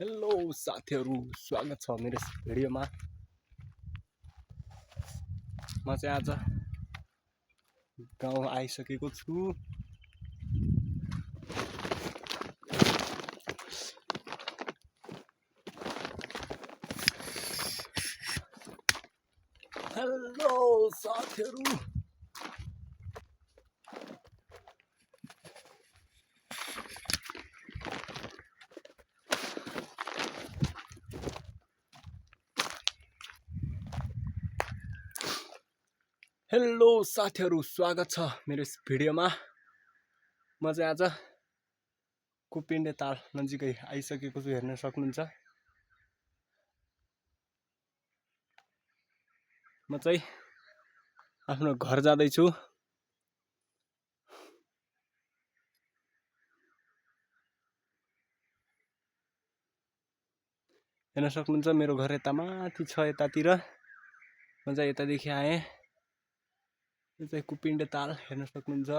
Hello साथीहरू, स्वागत छ मेरो भिडियोमा। म चाहिँ आज गाउँ आइसकेको छु। हेलो साथीहरू, स्वागत छ मेरो भिडियोमा। म चाहिँ आज कुपिन्डे ताल नजिकै आइसकेको छु, हेर्न सक्नुहुन्छ। म चाहिँ आफ्नो घर जाँदैछु। हेर्न सक्नुहुन्छ मेरो घर यता माथि छ, यतातिर। म चाहिँ यतादेखि आएँ। यो चाहिँ कुपिन्डे ताल हेर्न सक्नुहुन्छ।